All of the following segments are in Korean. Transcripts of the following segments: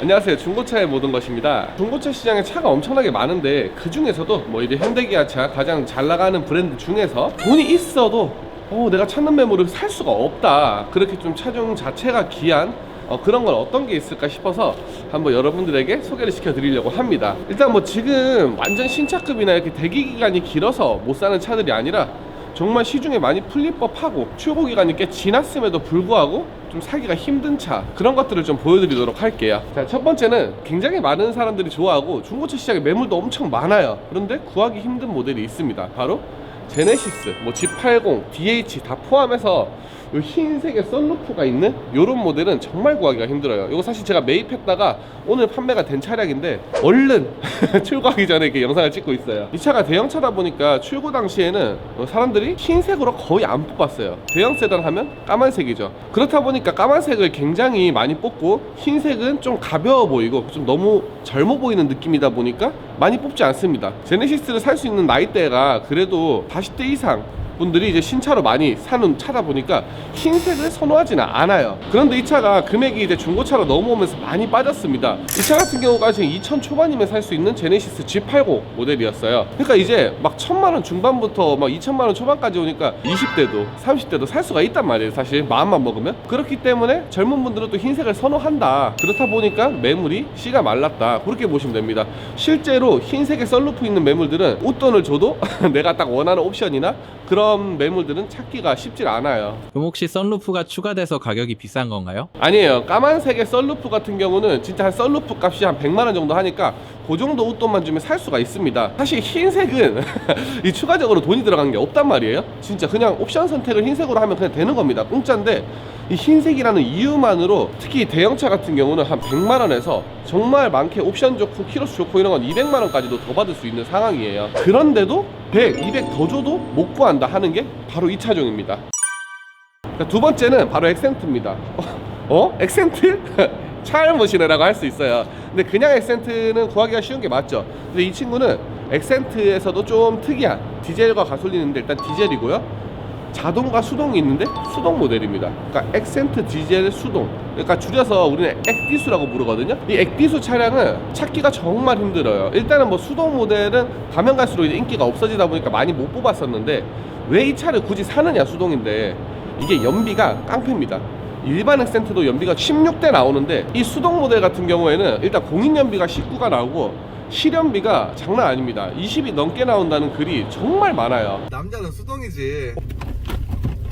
안녕하세요. 중고차의 모든 것입니다. 중고차 시장에 차가 엄청나게 많은데 그 중에서도 뭐 이제 현대기아차 가장 잘 나가는 브랜드 중에서 돈이 있어도 내가 찾는 매물을 살 수가 없다, 그렇게 좀 차종 자체가 귀한 그런 건 어떤 게 있을까 싶어서 한번 여러분들에게 소개를 시켜드리려고 합니다. 일단 뭐 지금 완전 신차급이나 이렇게 대기 기간이 길어서 못 사는 차들이 아니라 정말 시중에 많이 풀릴 법하고 출고 기간이 꽤 지났음에도 불구하고 좀 사기가 힘든 차, 그런 것들을 좀 보여드리도록 할게요. 자, 첫 번째는 굉장히 많은 사람들이 좋아하고 중고차 시장에 매물도 엄청 많아요. 그런데 구하기 힘든 모델이 있습니다. 바로 제네시스, 뭐 G80, DH 다 포함해서 이 흰색의 썬루프가 있는 이런 모델은 정말 구하기가 힘들어요. 이거 사실 제가 매입했다가 오늘 판매가 된 차량인데 얼른 출고하기 전에 이렇게 영상을 찍고 있어요. 이 차가 대형차다 보니까 출고 당시에는 사람들이 흰색으로 거의 안 뽑았어요. 대형 세단 하면 까만색이죠. 그렇다 보니까 까만색을 굉장히 많이 뽑고 흰색은 좀 가벼워 보이고 좀 너무 젊어 보이는 느낌이다 보니까 많이 뽑지 않습니다. 제네시스를 살 수 있는 나이대가 그래도 40대 이상 분들이 이제 신차로 많이 사는 차다 보니까 흰색을 선호하지는 않아요. 그런데 이 차가 금액이 이제 중고차로 넘어오면서 많이 빠졌습니다. 이 차 같은 경우가 지금 2천 초반이면 살 수 있는 제네시스 G80 모델이었어요. 그러니까 이제 막 1,000만원 중반부터 막 2,000만원 초반까지 오니까 20대도 30대도 살 수가 있단 말이에요. 사실 마음만 먹으면. 그렇기 때문에 젊은 분들은 또 흰색을 선호한다. 그렇다 보니까 매물이 씨가 말랐다, 그렇게 보시면 됩니다. 실제로 흰색의 썬루프 있는 매물들은 웃돈을 줘도 내가 딱 원하는 옵션이나 그런 매물들은 찾기가 쉽질 않아요. 그럼 혹시 썬루프가 추가돼서 가격이 비싼 건가요? 아니에요. 까만색의 썬루프 같은 경우는 진짜 한 썬루프 값이 한 100만원 정도 하니까 그 정도 웃돈만 주면 살 수가 있습니다. 사실 흰색은 이 추가적으로 돈이 들어간 게 없단 말이에요. 진짜 그냥 옵션 선택을 흰색으로 하면 그냥 되는 겁니다. 공짜인데 이 흰색이라는 이유만으로 특히 대형차 같은 경우는 한 100만원에서 정말 많게 옵션 좋고 키로수 좋고 이런 건 200만원까지도 더 받을 수 있는 상황이에요. 그런데도 100, 200 더 줘도 못 구한다 하는 게 바로 이 차종입니다. 두 번째는 바로 엑센트입니다. 엑센트? 차알못이라고 할 수 있어요. 근데 그냥 엑센트는 구하기가 쉬운 게 맞죠. 근데 이 친구는 엑센트에서도 좀 특이한 디젤과 가솔린인데 일단 디젤이고요. 자동과 수동이 있는데 수동 모델입니다. 그러니까 엑센트 디젤 수동, 그러니까 줄여서 우리는 액디수라고 부르거든요. 이 액디수 차량은 찾기가 정말 힘들어요. 일단은 뭐 수동 모델은 가면 갈수록 이제 인기가 없어지다 보니까 많이 못 뽑았었는데 왜 이 차를 굳이 사느냐, 수동인데 이게 연비가 깡패입니다. 일반 엑센트도 연비가 16대 나오는데 이 수동 모델 같은 경우에는 일단 공인 연비가 19가 나오고 실연비가 장난 아닙니다. 20이 넘게 나온다는 글이 정말 많아요. 남자는 수동이지.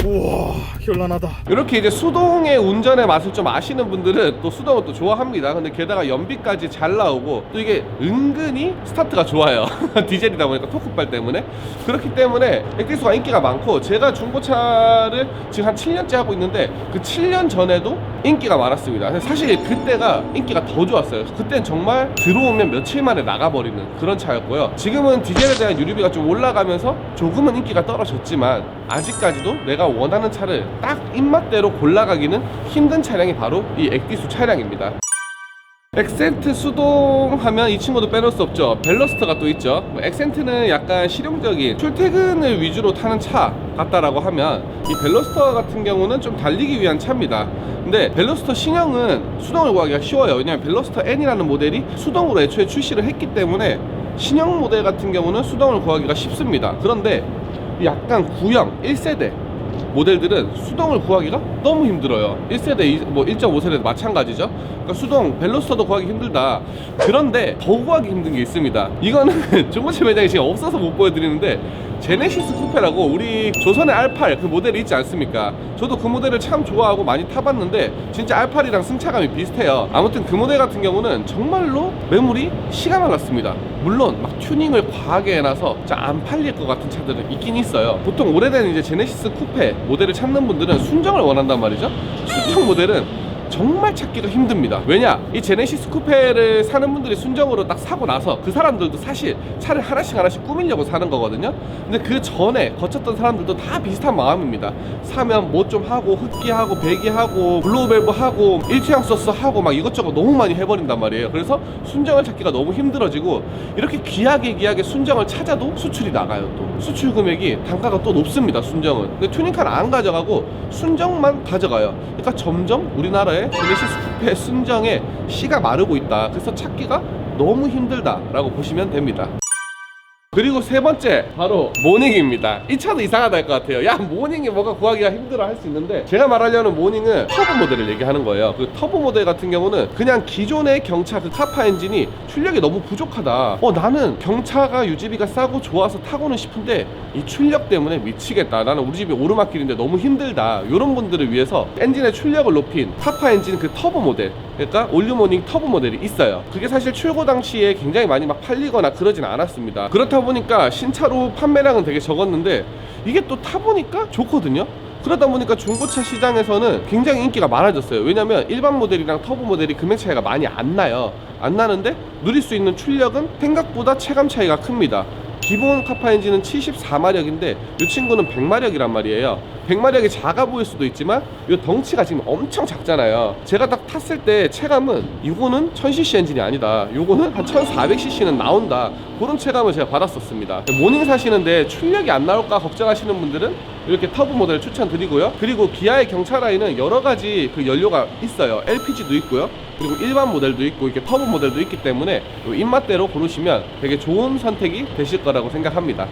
우와, 현란하다. 이렇게 이제 수동의 운전의 맛을 좀 아시는 분들은 또 수동을 또 좋아합니다. 근데 게다가 연비까지 잘 나오고 또 이게 은근히 스타트가 좋아요. 디젤이다 보니까 토크발 때문에. 그렇기 때문에 액기수가 인기가 많고, 제가 중고차를 지금 한 7년째 하고 있는데 그 7년 전에도 인기가 많았습니다. 사실 그때가 인기가 더 좋았어요. 그땐 정말 들어오면 며칠 만에 나가버리는 그런 차였고요. 지금은 디젤에 대한 유류비가 좀 올라가면서 조금은 인기가 떨어졌지만 아직까지도 내가 원하는 차를 딱 입맛대로 골라가기는 힘든 차량이 바로 이 액디수 차량입니다. 엑센트 수동 하면 이 친구도 빼놓을 수 없죠. 벨러스터가 또 있죠. 엑센트는 약간 실용적인 출퇴근을 위주로 타는 차 같다라고 하면 이 벨러스터 같은 경우는 좀 달리기 위한 차입니다. 근데 벨러스터 신형은 수동을 구하기가 쉬워요. 왜냐면 벨러스터 N이라는 모델이 수동으로 애초에 출시를 했기 때문에 신형 모델 같은 경우는 수동을 구하기가 쉽습니다. 그런데 약간 구형 1세대 모델들은 수동을 구하기가 너무 힘들어요. 1세대, 뭐 1.5세대도 마찬가지죠. 그러니까 수동, 벨로스터도 구하기 힘들다. 그런데 더 구하기 힘든 게 있습니다. 이거는 중고차 매장에 지금 없어서 못 보여드리는데 제네시스 쿠페라고 우리 조선의 R8 그 모델이 있지 않습니까? 저도 그 모델을 참 좋아하고 많이 타봤는데 진짜 R8이랑 승차감이 비슷해요. 아무튼 그 모델 같은 경우는 정말로 매물이 씨가 말랐습니다. 물론 막 튜닝을 과하게 해놔서 안 팔릴 것 같은 차들은 있긴 있어요. 보통 오래된 이제 제네시스 쿠페 모델을 찾는 분들은 순정을 원한단 말이죠. 순정 모델은 정말 찾기가 힘듭니다. 왜냐? 이 제네시스 쿠페를 사는 분들이 순정으로 딱 사고 나서 그 사람들도 사실 차를 하나씩 꾸미려고 사는 거거든요. 근데 그 전에 거쳤던 사람들도 다 비슷한 마음입니다. 사면 뭐 좀 하고 흡기하고 배기하고 블로우밸브 하고 일투양 소스 하고 막 이것저것 너무 많이 해버린단 말이에요. 그래서 순정을 찾기가 너무 힘들어지고 이렇게 귀하게 순정을 찾아도 수출이 나가요. 또 수출 금액이 단가가 또 높습니다. 순정은. 근데 튜닝카는 안 가져가고 순정만 가져가요. 그러니까 점점 우리나라에 때문에 제네시스 쿠페 순정에 씨가 마르고 있다. 그래서 찾기가 너무 힘들다라고 보시면 됩니다. 그리고 세 번째 바로 모닝입니다. 이 차도 이상하다 할 것 같아요. 야, 모닝이 뭐가 구하기가 힘들어 할 수 있는데, 제가 말하려는 모닝은 터보 모델을 얘기하는 거예요. 그 터보 모델 같은 경우는 그냥 기존의 경차 그 카파 엔진이 출력이 너무 부족하다, 나는 경차가 유지비가 싸고 좋아서 타고는 싶은데 이 출력 때문에 미치겠다, 나는 우리 집이 오르막길인데 너무 힘들다, 이런 분들을 위해서 엔진의 출력을 높인 카파 엔진 그 터보 모델, 그러니까 올류모닝 터보 모델이 있어요. 그게 사실 출고 당시에 굉장히 많이 막 팔리거나 그러진 않았습니다. 그렇다 보니까 신차로 판매량은 되게 적었는데 이게 또 타보니까 좋거든요. 그러다 보니까 중고차 시장에서는 굉장히 인기가 많아졌어요. 왜냐면 일반 모델이랑 터보 모델이 금액 차이가 많이 안 나요. 안 나는데 누릴 수 있는 출력은 생각보다 체감 차이가 큽니다. 기본 카파 엔진은 74마력인데 이 친구는 100마력이란 말이에요. 100마력이 작아 보일 수도 있지만 이 덩치가 지금 엄청 작잖아요. 제가 딱 탔을 때 체감은 이거는 1000cc 엔진이 아니다, 요거는 한 1400cc는 나온다, 그런 체감을 제가 받았었습니다. 모닝 사시는데 출력이 안 나올까 걱정하시는 분들은 이렇게 터보 모델을 추천드리고요. 그리고 기아의 경차 라인은 여러 가지 그 연료가 있어요. LPG도 있고요, 그리고 일반 모델도 있고 이렇게 터보 모델도 있기 때문에 입맛대로 고르시면 되게 좋은 선택이 되실 거라고 생각합니다.